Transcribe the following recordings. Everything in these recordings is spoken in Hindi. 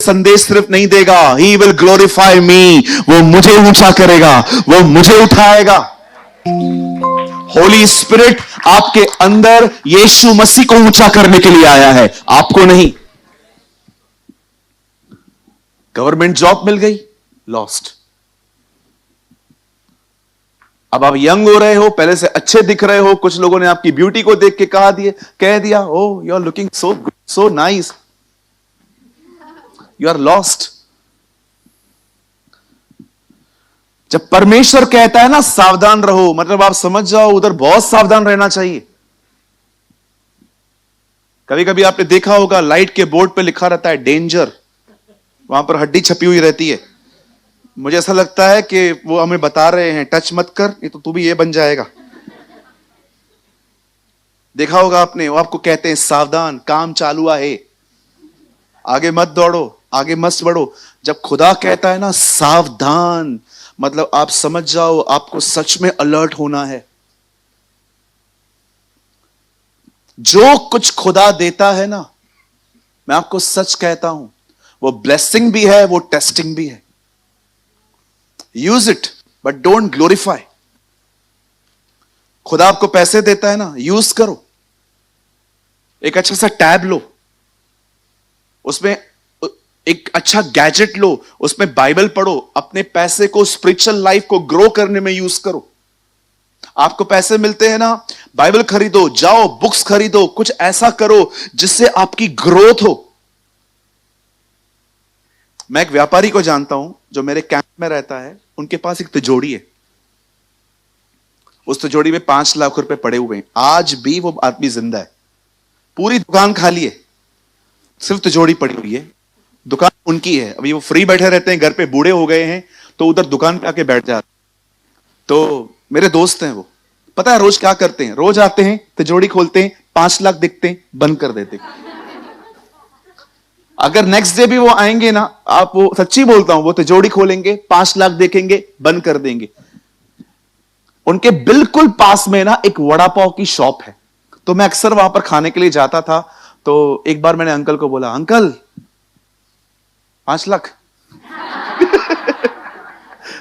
संदेश सिर्फ नहीं देगा, ही विल ग्लोरीफाई मी, वो मुझे ऊंचा करेगा, वो मुझे उठाएगा। होली स्पिरिट आपके अंदर यीशु मसीह को ऊंचा करने के लिए आया है, आपको नहीं। गवर्नमेंट जॉब मिल गई, लॉस्ट। अब आप यंग हो रहे हो, पहले से अच्छे दिख रहे हो, कुछ लोगों ने आपकी ब्यूटी को देख के कह दिया, oh you are looking so good, so nice, you are lost. जब परमेश्वर कहता है ना सावधान रहो, मतलब आप समझ जाओ उधर बहुत सावधान रहना चाहिए। कभी कभी आपने देखा होगा लाइट के बोर्ड पे लिखा रहता है डेंजर, वहां पर हड्डी छपी हुई रहती है। मुझे ऐसा लगता है कि वो हमें बता रहे हैं टच मत कर, नहीं तो तू भी ये बन जाएगा। देखा होगा आपने, वो आपको कहते हैं सावधान, काम चालू है, आगे मत दौड़ो, आगे मत बढ़ो। जब खुदा कहता है ना सावधान, मतलब आप समझ जाओ आपको सच में अलर्ट होना है। जो कुछ खुदा देता है ना, मैं आपको सच कहता हूं, वो ब्लेसिंग भी है, वो टेस्टिंग भी है। Use it but don't glorify. खुदा आपको पैसे देता है ना, यूज करो। एक अच्छा सा टैब लो, उसमें एक अच्छा गैजेट लो, उसमें बाइबल पढ़ो, अपने पैसे को स्पिरिचुअल लाइफ को ग्रो करने में यूज करो। आपको पैसे मिलते हैं ना, बाइबल खरीदो, जाओ बुक्स खरीदो, कुछ ऐसा करो जिससे आपकी ग्रोथ हो। मैं एक व्यापारी को जानता हूं जो मेरे कैंप में रहता है, उनके पास एक तिजोरी है, उस तिजोरी में 5 लाख रुपए पड़े हुए हैं। आज भी वो आदमी जिंदा है, पूरी दुकान खाली है, सिर्फ तिजोरी पड़ी हुई है। दुकान उनकी है, अभी वो फ्री बैठे रहते हैं, घर पे बूढ़े हो गए हैं तो उधर दुकान पे आके बैठ जाते। तो मेरे दोस्त हैं, वो पता है रोज क्या करते हैं, रोज आते हैं, तिजोरी खोलते हैं, 5 लाख दिखते हैं, बंद कर देते। अगर नेक्स्ट डे भी वो आएंगे ना, आप वो सच्ची बोलता हूं, वो तिजोरी खोलेंगे, 5 लाख देखेंगे, बंद कर देंगे। उनके बिल्कुल पास में ना एक वड़ा पाव की शॉप है, तो मैं अक्सर वहां पर खाने के लिए जाता था। तो एक बार मैंने अंकल को बोला, अंकल 5 लाख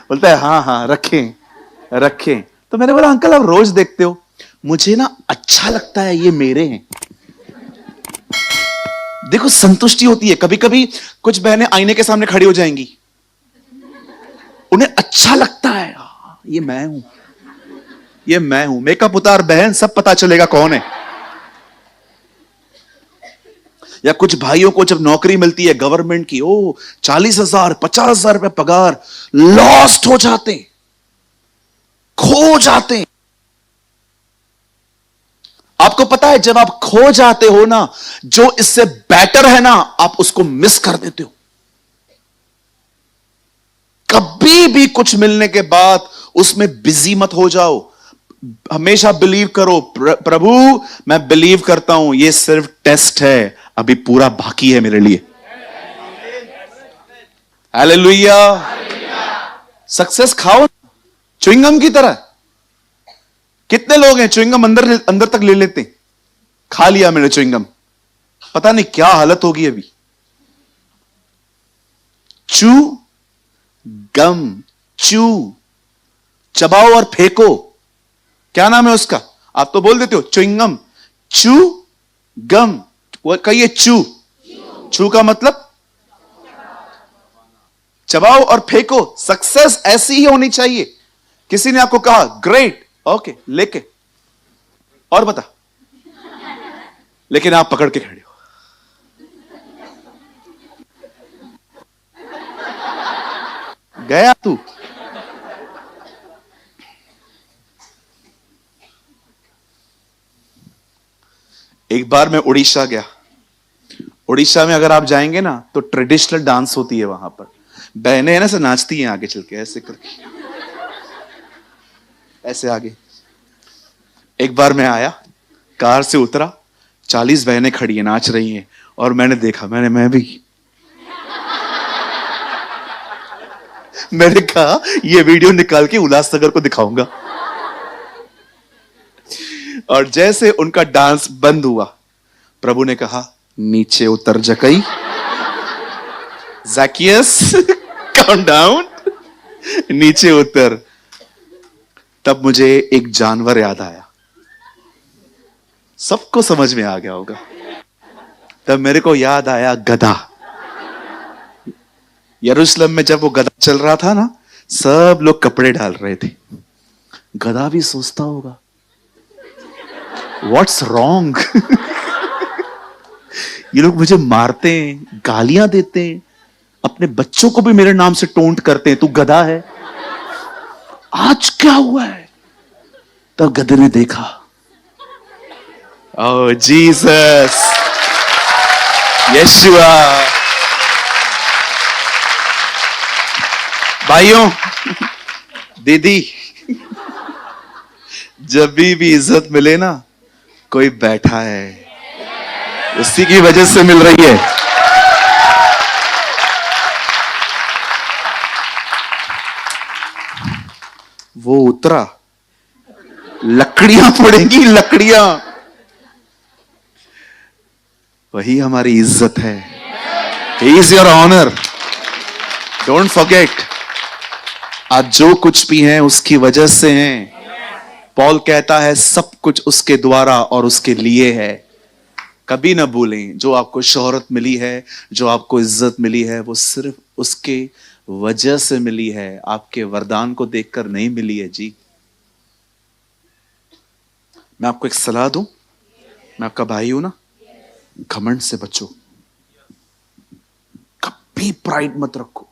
बोलता है हाँ हाँ रखें रखें। तो मैंने बोला अंकल आप रोज देखते हो, मुझे ना अच्छा लगता है, ये मेरे हैं। देखो संतुष्टि होती है। कभी कभी कुछ बहनें आईने के सामने खड़ी हो जाएंगी, उन्हें अच्छा लगता है, ये मैं हूं, ये मैं हूं। मेकअप उतार बहन, सब पता चलेगा कौन है। या कुछ भाइयों को जब नौकरी मिलती है गवर्नमेंट की, ओ 40,000 50,000 रुपए पगार, लॉस्ट हो जाते, खो जाते। आपको पता है जब आप खो जाते हो ना, जो इससे बेटर है ना, आप उसको मिस कर देते हो। कभी भी कुछ मिलने के बाद उसमें बिजी मत हो जाओ। हमेशा बिलीव करो, प्रभु मैं बिलीव करता हूं, ये सिर्फ टेस्ट है, अभी पूरा बाकी है मेरे लिए। हालेलुया। सक्सेस खाओ च्युइंगम की तरह। कितने लोग हैं च्युइंगम अंदर तक ले लेते हैं, खा लिया मैंने च्युइंगम, पता नहीं क्या हालत होगी अभी। चू गम, चू, चबाओ और फेंको, क्या नाम है उसका, आप तो बोल देते हो च्युइंगम। चू गम, कहिए चू, चू का मतलब चबाओ और फेंको। सक्सेस ऐसी ही होनी चाहिए। किसी ने आपको कहा ग्रेट, ओके लेके और बता, लेकिन आप पकड़ के खड़े हो। गया तू। एक बार मैं उड़ीसा गया। उड़ीसा में अगर आप जाएंगे ना तो ट्रेडिशनल डांस होती है वहां पर, बहनें है ना से नाचती हैं आगे चल के, ऐसे करके ऐसे आगे। एक बार मैं आया, कार से उतरा, 40 बहनें खड़ी हैं, नाच रही हैं, और मैंने देखा, मैं भी मैंने कहा ये वीडियो निकाल के उल्लासनगर को दिखाऊंगा। और जैसे उनका डांस बंद हुआ, प्रभु ने कहा नीचे उतर जकई, जैकियस कम डाउन, नीचे उतर। तब मुझे एक जानवर याद आया, सबको समझ में आ गया होगा। तब मेरे को याद आया गधा। यरूशलेम में जब वो गधा चल रहा था ना, सब लोग कपड़े डाल रहे थे। गधा भी सोचता होगा व्हाट्स रॉन्ग। ये लोग मुझे मारते हैं, गालियां देते हैं, अपने बच्चों को भी मेरे नाम से टोंट करते हैं, तू गधा है। आज क्या हुआ है? तब गधे ने देखा, ओह जीसस, यशुआ। भाइयों, दीदी, जब भी इज्जत मिले ना, कोई बैठा है, उसी की वजह से मिल रही है। वो उतरा, लकड़ियां पड़ेंगी, लकड़ियां। वही हमारी इज्जत है। He is your honour, don't forget. आज जो कुछ भी है उसकी वजह से हैं। पॉल कहता है सब कुछ उसके द्वारा और उसके लिए है। कभी ना भूलें, जो आपको शोहरत मिली है, जो आपको इज्जत मिली है, वो सिर्फ उसके वजह से मिली है, आपके वरदान को देखकर नहीं मिली है जी। मैं आपको एक सलाह दूं, मैं आपका भाई हूं ना, घमंड से बचो, कभी प्राइड मत रखो।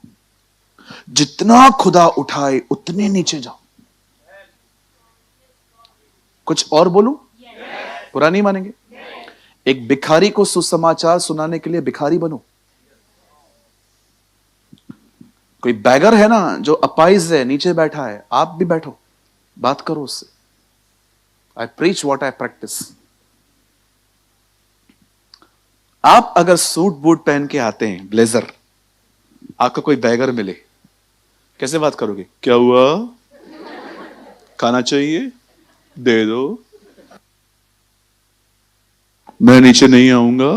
जितना खुदा उठाए उतने नीचे जाओ। कुछ और बोलूं? बुरा नहीं मानेंगे? एक भिखारी को सुसमाचार सुनाने के लिए भिखारी बनो। कोई बैगर है ना जो अपाइज है, नीचे बैठा है, आप भी बैठो, बात करो उससे। आई प्रीच व्हाट आई प्रैक्टिस। आप अगर सूट बूट पहन के आते हैं, ब्लेजर, आपको कोई बैगर मिले, कैसे बात करोगे? क्या हुआ, खाना चाहिए, दे दो। मैं नीचे नहीं आऊंगा,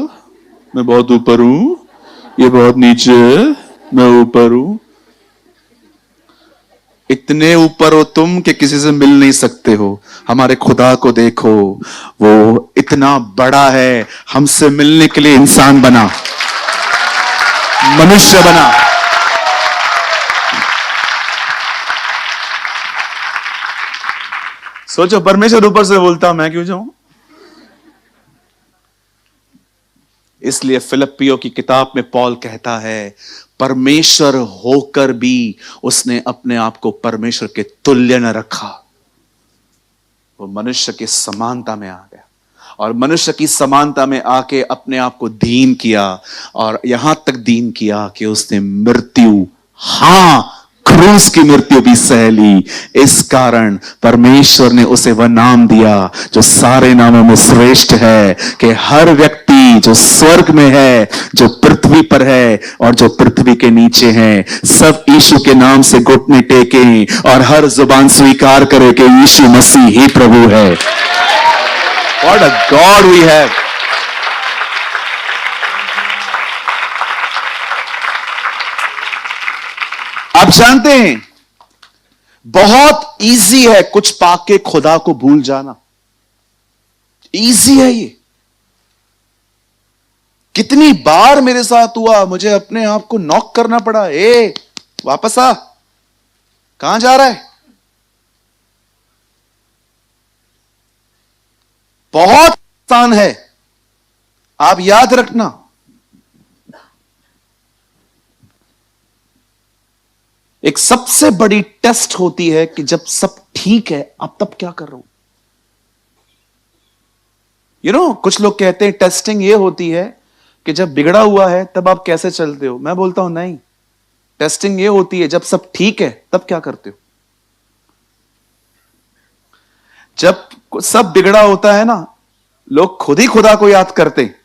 मैं बहुत ऊपर हूं, ये बहुत नीचे है, मैं ऊपर हूं। इतने ऊपर हो तुम कि किसी से मिल नहीं सकते हो। हमारे खुदा को देखो, वो इतना बड़ा है, हमसे मिलने के लिए इंसान बना, मनुष्य बना। सोचो, परमेश्वर ऊपर से बोलता, मैं क्यों जाऊं? इसलिए फिलिप्पियों की किताब में पॉल कहता है, परमेश्वर होकर भी उसने अपने आप को परमेश्वर के तुल्य न रखा। वो मनुष्य की समानता में आ गया और मनुष्य की समानता में आके अपने आप को दीन किया, और यहां तक दीन किया कि उसने मृत्यु, हां, क्रूस की मृत्यु भी सह ली। इस कारण परमेश्वर ने उसे वह नाम दिया जो सारे नामों में श्रेष्ठ है, कि हर व्यक्ति जो स्वर्ग में है, जो पृथ्वी पर है और जो पृथ्वी के नीचे है, सब यीशु के नाम से घुटने टेकें और हर जुबान स्वीकार करे कि यीशु मसीह ही प्रभु है। What a God we have! आप जानते हैं, बहुत इजी है कुछ पाके खुदा को भूल जाना। इजी है ये। कितनी बार मेरे साथ हुआ, मुझे अपने आप को नॉक करना पड़ा, ए वापस आ, कहां जा रहा है? बहुत आसान है, आप याद रखना। एक सबसे बड़ी टेस्ट होती है कि जब सब ठीक है, अब तब क्या कर रहा हूं? कुछ लोग कहते हैं टेस्टिंग ये होती है कि जब बिगड़ा हुआ है तब आप कैसे चलते हो। मैं बोलता हूं नहीं, टेस्टिंग ये होती है जब सब ठीक है तब क्या करते हो। जब सब बिगड़ा होता है ना, लोग खुद ही खुदा को याद करते हैं,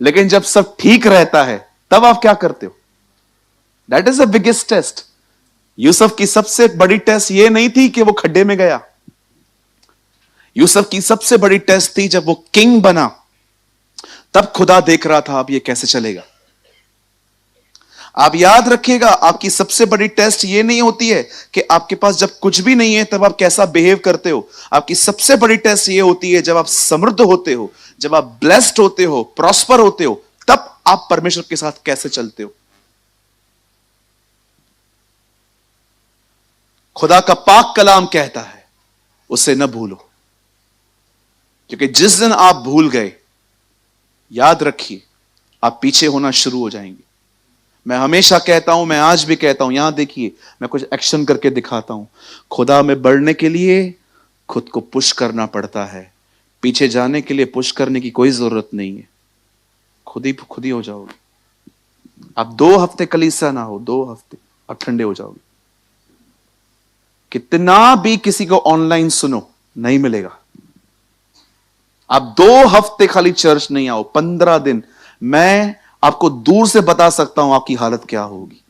लेकिन जब सब ठीक रहता है तब आप क्या करते हो? That is the biggest test. Yusuf की सबसे बड़ी टेस्ट ये नहीं थी कि वो खड्डे में गया। यूसुफ की सबसे बड़ी टेस्ट थी जब वो किंग बना, तब खुदा देख रहा था अब ये कैसे चलेगा। आप याद रखिएगा, आपकी सबसे बड़ी टेस्ट ये नहीं होती है कि आपके पास जब कुछ भी नहीं है तब आप कैसा बिहेव करते हो। आपकी सबसे बड़ी टेस्ट ये होती है जब आप समृद्ध होते हो, जब आप ब्लेस्ड होते हो, प्रॉस्पर होते हो, तब आप परमेश्वर के साथ कैसे चलते हो। खुदा का पाक कलाम कहता है उसे न भूलो, क्योंकि जिस दिन आप भूल गए, याद रखिए, आप पीछे होना शुरू हो जाएंगे। मैं हमेशा कहता हूं, मैं आज भी कहता हूं, यहां देखिए, मैं कुछ एक्शन करके दिखाता हूं। खुदा में बढ़ने के लिए खुद को पुश करना पड़ता है, पीछे जाने के लिए पुश करने की कोई जरूरत नहीं है। खुद ही हो जाओगे। आप 2 हफ्ते कलीसिया ना हो, 2 हफ्ते आप ठंडे हो जाओगे। कितना भी किसी को ऑनलाइन सुनो, नहीं मिलेगा। आप 2 हफ्ते खाली चर्च नहीं आओ, 15 दिन, मैं आपको दूर से बता सकता हूं आपकी हालत क्या होगी।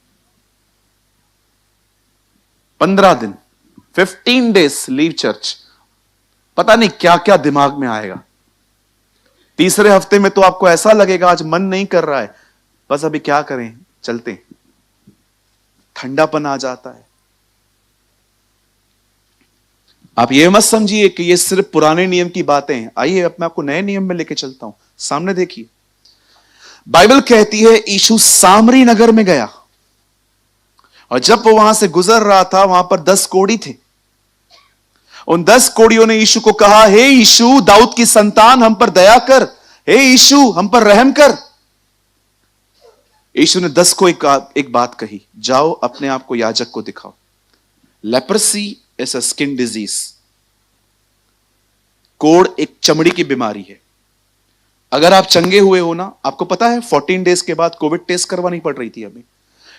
15 दिन, 15 डेज लीव चर्च, पता नहीं क्या क्या दिमाग में आएगा। तीसरे हफ्ते में तो आपको ऐसा लगेगा आज मन नहीं कर रहा है, बस अभी क्या करें, चलते हैं। ठंडापन आ जाता है। आप ये मत समझिए कि ये सिर्फ पुराने नियम की बातें हैं। आइए अब मैं आपको नए नियम में लेके चलता हूं। सामने देखिए, बाइबल कहती है यीशु सामरी नगर में गया, और जब वो वहां से गुजर रहा था, वहां पर 10 कोढ़ी थे। उन 10 कोढ़ियों ने यीशु को कहा, हे यीशु, दाऊद की संतान, हम पर दया कर। हे यीशु, हम पर रहम कर। यीशु ने 10 को एक बात कही, जाओ अपने आप को याजक को दिखाओ। Leprosy is a skin disease. कोढ़ एक चमड़ी की बीमारी है। अगर आप चंगे हुए हो ना, आपको पता है 14 डेज के बाद कोविड टेस्ट करवानी पड़ रही थी हमें।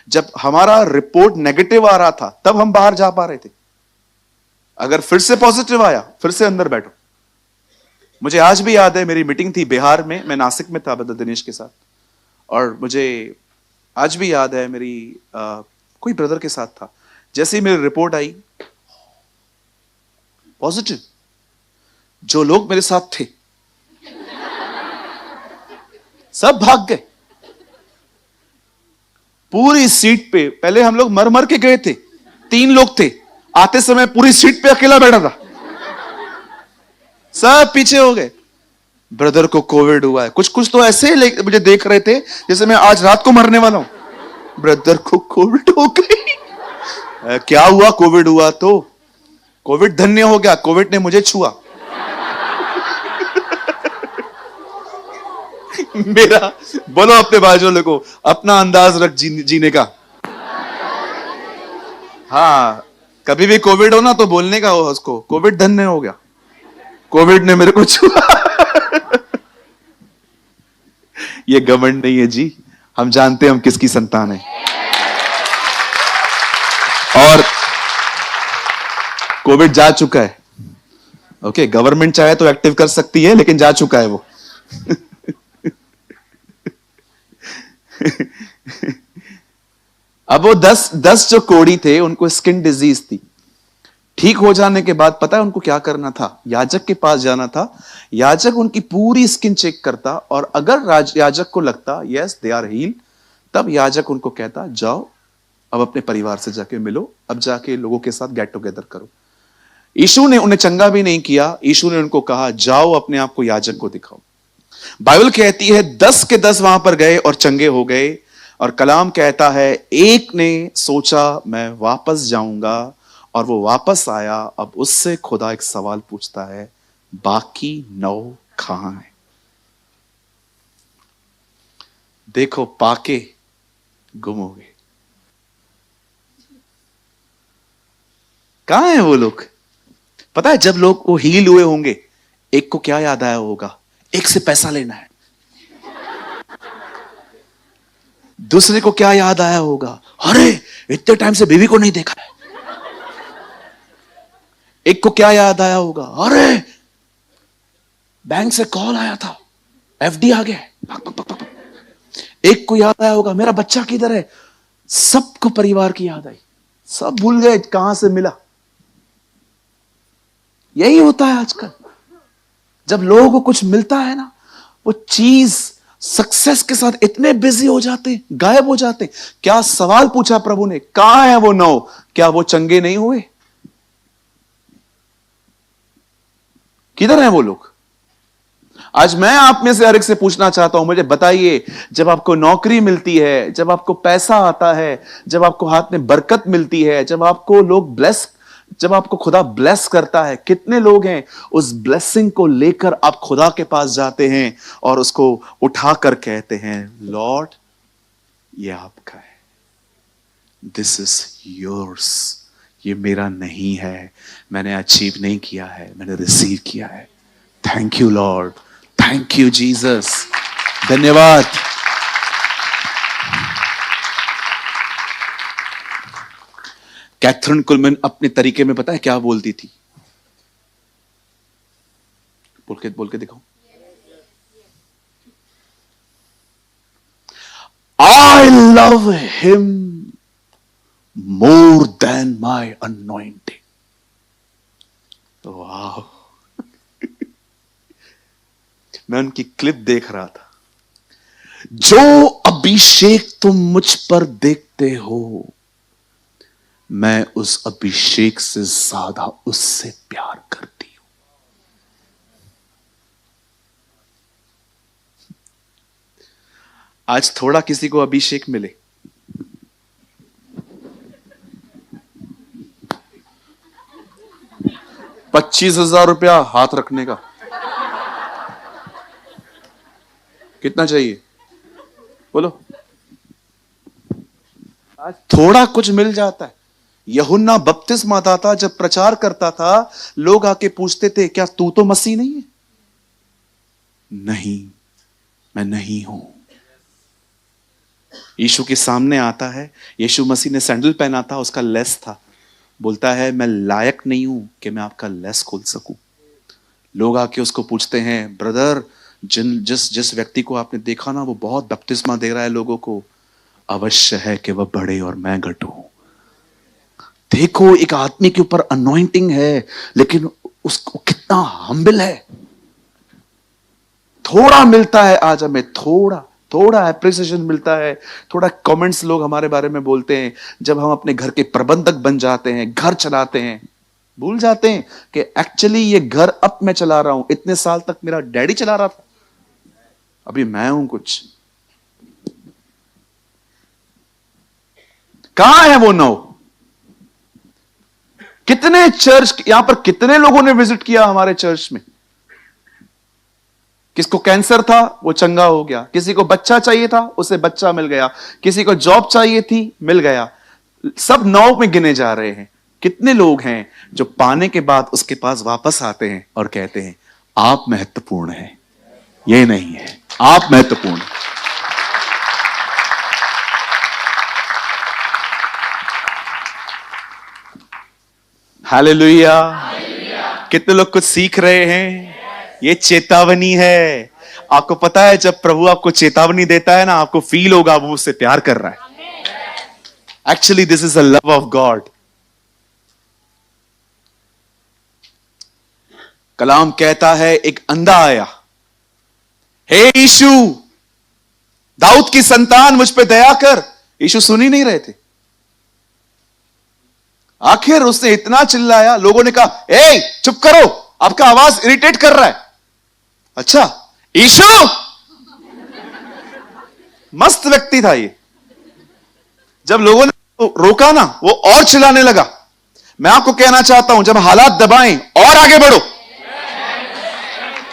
जब हमारा रिपोर्ट नेगेटिव आ रहा था तब हम बाहर जा पा रहे थे। अगर फिर से पॉजिटिव आया, फिर से अंदर बैठो। मुझे आज भी याद है, मेरी मीटिंग थी बिहार में, मैं नासिक में था ब्रदर दिनेश के साथ, और मुझे आज भी याद है, मेरी कोई ब्रदर के साथ था। जैसे ही मेरी रिपोर्ट आई पॉजिटिव, जो लोग मेरे साथ थे सब भाग गए। पूरी सीट पे, पहले हम लोग मर मर के गए थे, 3 लोग थे, आते समय पूरी सीट पे अकेला बैठा था, सब पीछे हो गए। ब्रदर को कोविड हुआ है। कुछ कुछ तो ऐसे मुझे देख रहे थे जैसे मैं आज रात को मरने वाला हूं। ब्रदर को कोविड हो गई। क्या हुआ? कोविड हुआ तो कोविड धन्य हो गया, कोविड ने मुझे छुआ। मेरा, बोलो अपने बाजू को, अपना अंदाज रख जीने का। हाँ, कभी भी कोविड हो ना तो बोलने का हो उसको, कोविड धन्य हो गया, कोविड ने मेरे को छुआ। ये घमंड नहीं है जी, हम जानते हैं हम किसकी संतान है। और कोविड जा चुका है। ओके, गवर्नमेंट चाहे तो एक्टिव कर सकती है, लेकिन जा चुका है वो। अब वो 10 जो कोढ़ी थे, उनको स्किन डिजीज थी। ठीक हो जाने के बाद पता है उनको क्या करना था? याजक के पास जाना था। याजक उनकी पूरी स्किन चेक करता, और अगर याजक को लगता यस दे आर हील, तब याजक उनको कहता जाओ अब अपने परिवार से जाके मिलो, अब जाके लोगों के साथ गेट टुगेदर करो। यीशु ने उन्हें चंगा भी नहीं किया। यीशु ने उनको कहा जाओ अपने आप को याजक को दिखाओ। बाइबल कहती है 10 के 10 वहां पर गए और चंगे हो गए। और कलाम कहता है एक ने सोचा मैं वापस जाऊंगा, और वो वापस आया। अब उससे खुदा एक सवाल पूछता है, बाकी 9 कहां है? देखो, पाके गुम हो गए। कहां है वो लोग? पता है जब लोग वो हील हुए होंगे, एक को क्या याद आया होगा? एक से पैसा लेना है। दूसरे को क्या याद आया होगा? अरे इतने टाइम से बीवी को नहीं देखा है। एक को क्या याद आया होगा? अरे बैंक से कॉल आया था, एफडी आ गया। एक को याद आया होगा मेरा बच्चा किधर है। सबको परिवार की याद आई, सब भूल गए कहां से मिला। यही होता है आजकल। जब लोगों को कुछ मिलता है ना, वो चीज सक्सेस के साथ इतने बिजी हो जाते हैं, गायब हो जाते हैं। क्या सवाल पूछा प्रभु ने, कहां है वो 9? क्या वो चंगे नहीं हुए? किधर हैं वो लोग? आज मैं आप में से हर एक से पूछना चाहता हूं, मुझे बताइए, जब आपको नौकरी मिलती है, जब आपको पैसा आता है, जब आपको हाथ में बरकत मिलती है, जब आपको लोग जब आपको खुदा ब्लेस करता है, कितने लोग हैं उस ब्लेसिंग को लेकर आप खुदा के पास जाते हैं और उसको उठाकर कहते हैं, लॉर्ड ये आपका है, दिस इज योर्स, ये मेरा नहीं है, मैंने अचीव नहीं किया है, मैंने रिसीव किया है। Thank you Lord, thank you Jesus, धन्यवाद। कैथरीन कुलमैन अपने तरीके में पता है क्या बोलती थी? बोल के दिखाओ। I love him more than my anointing. वाह, मैं उनकी क्लिप देख रहा था। जो अभिषेक तुम मुझ पर देखते हो, मैं उस अभिषेक से ज्यादा उससे प्यार करती हूं। आज थोड़ा किसी को अभिषेक मिले, ₹25,000 हाथ रखने का, कितना चाहिए बोलो? आज थोड़ा कुछ मिल जाता है। यूहन्ना बपतिस्मा दाता जब प्रचार करता था, लोग आके पूछते थे, क्या तू तो मसीह नहीं है? नहीं, मैं नहीं हूं। यीशु के सामने आता है, यीशु मसीह ने सैंडल पहना था, उसका लेस था, बोलता है मैं लायक नहीं हूं कि मैं आपका लेस खोल सकूं। लोग आके उसको पूछते हैं, ब्रदर जिस व्यक्ति को आपने देखा ना, वो बहुत बपतिस्मा दे रहा है लोगों को, अवश्य है कि वह बढ़े और मैं घटूं। देखो, एक आदमी के ऊपर अनॉइंटिंग है, लेकिन उसको कितना हम्बल है। थोड़ा मिलता है आज हमें, थोड़ा एप्रिसिएशन मिलता है, थोड़ा कमेंट्स लोग हमारे बारे में बोलते हैं। जब हम अपने घर के प्रबंधक बन जाते हैं, घर चलाते हैं, भूल जाते हैं कि एक्चुअली ये घर अब मैं चला रहा हूं, इतने साल तक मेरा डैडी चला रहा था, अभी मैं हूं कुछ। कहां है वो 9? कितने चर्च, यहां पर कितने लोगों ने विजिट किया हमारे चर्च में? किसको कैंसर था वो चंगा हो गया, किसी को बच्चा चाहिए था उसे बच्चा मिल गया, किसी को जॉब चाहिए थी मिल गया। सब 9 में गिने जा रहे हैं। कितने लोग हैं जो पाने के बाद उसके पास वापस आते हैं और कहते हैं, आप महत्वपूर्ण हैं, ये नहीं है, आप महत्वपूर्ण हैं। हालेलुया। कितने लोग कुछ सीख रहे हैं? ये चेतावनी है। आपको पता है, जब प्रभु आपको चेतावनी देता है ना, आपको फील होगा वो उससे प्यार कर रहा है। Actually this is the love of God. कलाम कहता है, एक अंधा आया, हे यीशु दाऊद की संतान मुझ पे दया कर। यीशु सुन ही नहीं रहे थे। आखिर उसने इतना चिल्लाया, लोगों ने कहा, ए चुप करो, आपका आवाज इरिटेट कर रहा है। अच्छा, यीशु मस्त व्यक्ति था ये। जब लोगों ने रोका ना, वो और चिल्लाने लगा। मैं आपको कहना चाहता हूं, जब हालात दबाएं, और आगे बढ़ो,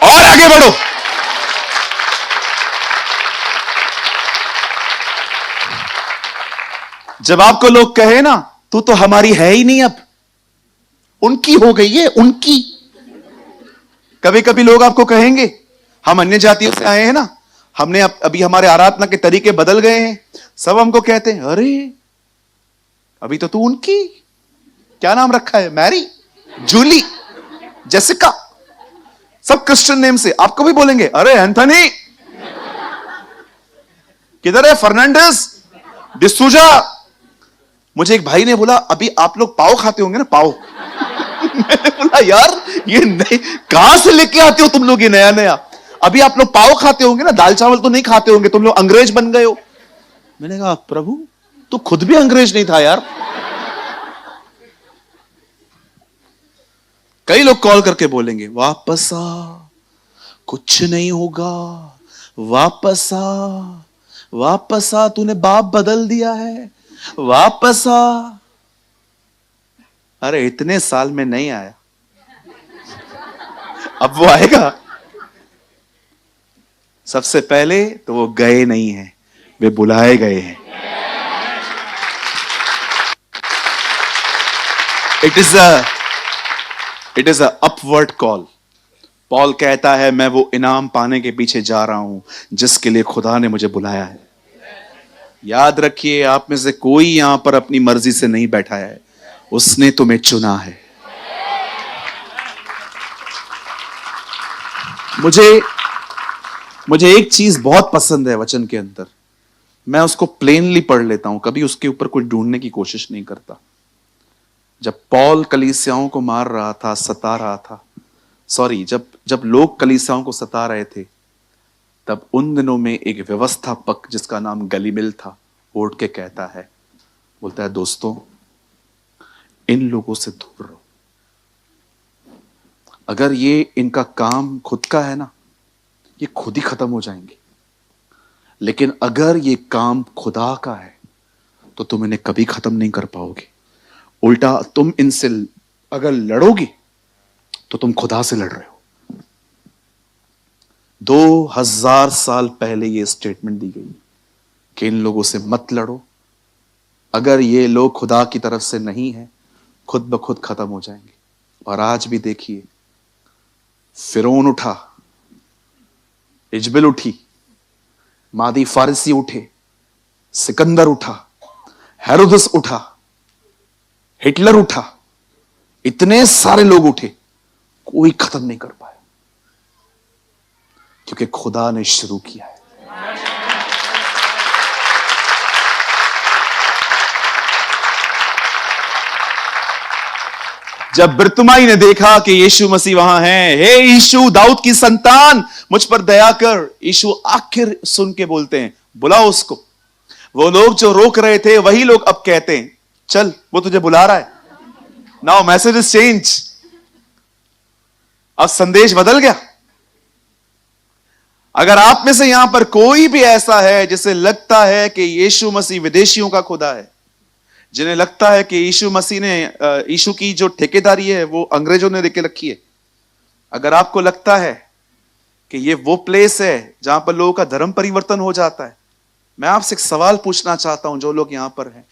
और आगे बढ़ो। जब आपको लोग कहे ना, तू तो हमारी है ही नहीं, अब उनकी हो गई है, उनकी। कभी कभी लोग आपको कहेंगे, हम अन्य जातियों से आए हैं ना, हमने अभी हमारे आराधना के तरीके बदल गए हैं। सब हमको कहते हैं, अरे अभी तो तू उनकी, क्या नाम रखा है, मैरी, जूली, जेसिका, सब क्रिश्चियन नेम से। आपको भी बोलेंगे, अरे एंथनी, किधर है फर्नांडिस, डिसूजा। मुझे एक भाई ने बोला, अभी आप लोग पाव खाते होंगे ना, पाव। मैंने बोला, यार ये नहीं, कहां से लेके आते हो तुम लोग ये नया नया? अभी आप लोग पाव खाते होंगे ना, दाल चावल तो नहीं खाते होंगे, तुम लोग अंग्रेज बन गए हो। मैंने कहा प्रभु तू खुद भी अंग्रेज नहीं था यार। कई लोग कॉल करके बोलेंगे वापस आ, कुछ नहीं होगा, वापस आ, वापस आ, तूने बाप बदल दिया है, वापस आ। अरे इतने साल में नहीं आया, अब वो आएगा। सबसे पहले तो वो गए नहीं हैं, वे बुलाए गए हैं। It is a upward call. Paul कहता है मैं वो इनाम पाने के पीछे जा रहा हूं जिसके लिए खुदा ने मुझे बुलाया है। याद रखिए, आप में से कोई यहां पर अपनी मर्जी से नहीं बैठा है, उसने तुम्हें चुना है। मुझे एक चीज बहुत पसंद है वचन के अंदर, मैं उसको प्लेनली पढ़ लेता हूं, कभी उसके ऊपर कुछ ढूंढने की कोशिश नहीं करता। जब पॉल कलीसियाओं को मार रहा था, सता रहा था, सॉरी, जब लोग कलीसियाओं को सता रहे थे, तब उन दिनों में एक व्यवस्थापक जिसका नाम गलीमिल था, उठ के कहता है, बोलता है दोस्तों इन लोगों से दूर रहो। अगर ये इनका काम खुद का है ना, ये खुद ही खत्म हो जाएंगे, लेकिन अगर ये काम खुदा का है तो तुम इन्हें कभी खत्म नहीं कर पाओगे। उल्टा तुम इनसे अगर लड़ोगे तो तुम खुदा से लड़ रहे हो। 2000 साल पहले ये स्टेटमेंट दी गई कि इन लोगों से मत लड़ो, अगर ये लोग खुदा की तरफ से नहीं है खुद ब खुद खत्म हो जाएंगे। और आज भी देखिए, फिरौन उठा, इजबिल उठी, मादी फारसी उठे, सिकंदर उठा, हेरोदस उठा, हिटलर उठा, इतने सारे लोग उठे, कोई खत्म नहीं कर पाया, क्योंकि खुदा ने शुरू किया है। जब बिरतुमाई ने देखा कि यीशु मसीह वहां है, हे यीशु दाऊद की संतान मुझ पर दया कर, यीशु आखिर सुन के बोलते हैं बुलाओ उसको। वो लोग जो रोक रहे थे वही लोग अब कहते हैं चल वो तुझे बुला रहा है। नाउ मैसेज इज चेंज, अब संदेश बदल गया। अगर आप में से यहां पर कोई भी ऐसा है जिसे लगता है कि यीशु मसीह विदेशियों का खुदा है, जिन्हें लगता है कि यीशु मसीह ने, यीशु की जो ठेकेदारी है वो अंग्रेजों ने देके रखी है, अगर आपको लगता है कि ये वो प्लेस है जहां पर लोगों का धर्म परिवर्तन हो जाता है, मैं आपसे एक सवाल पूछना चाहता हूं, जो लोग यहां पर हैं,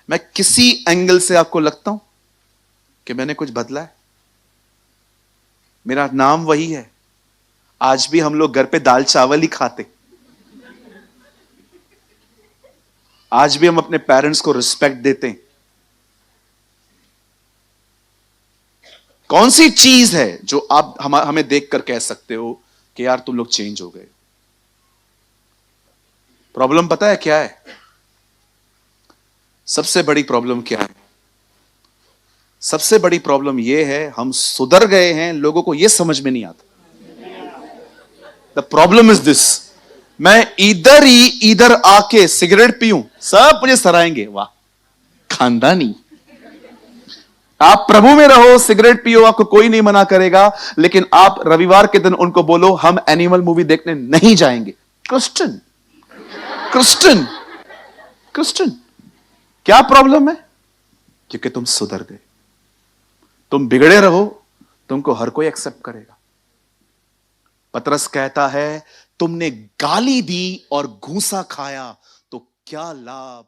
मैं किसी एंगल से आपको लगता हूं कि मैंने कुछ बदला है? मेरा नाम वही है, आज भी हम लोग घर पे दाल चावल ही खाते, आज भी हम अपने पेरेंट्स को रिस्पेक्ट देते हैं। कौन सी चीज है जो आप हमें देखकर कह सकते हो कि यार तुम लोग चेंज हो गए? प्रॉब्लम पता है क्या है? सबसे बड़ी प्रॉब्लम क्या है? सबसे बड़ी प्रॉब्लम यह है हम सुधर गए हैं, लोगों को यह समझ में नहीं आता। द प्रॉब्लम इज दिस, मैं इधर आके सिगरेट पीऊं, सब मुझे सराहेंगे, वाह खानदानी। आप प्रभु में रहो, सिगरेट पियो, आपको कोई नहीं मना करेगा, लेकिन आप रविवार के दिन उनको बोलो हम एनिमल मूवी देखने नहीं जाएंगे। क्रिश्चियन क्रिश्चियन क्रिश्चियन, क्या प्रॉब्लम है? क्योंकि तुम सुधर गए। तुम बिगड़े रहो, तुमको हर कोई एक्सेप्ट करेगा। पतरस कहता है तुमने गाली दी और घूंसा खाया तो क्या लाभ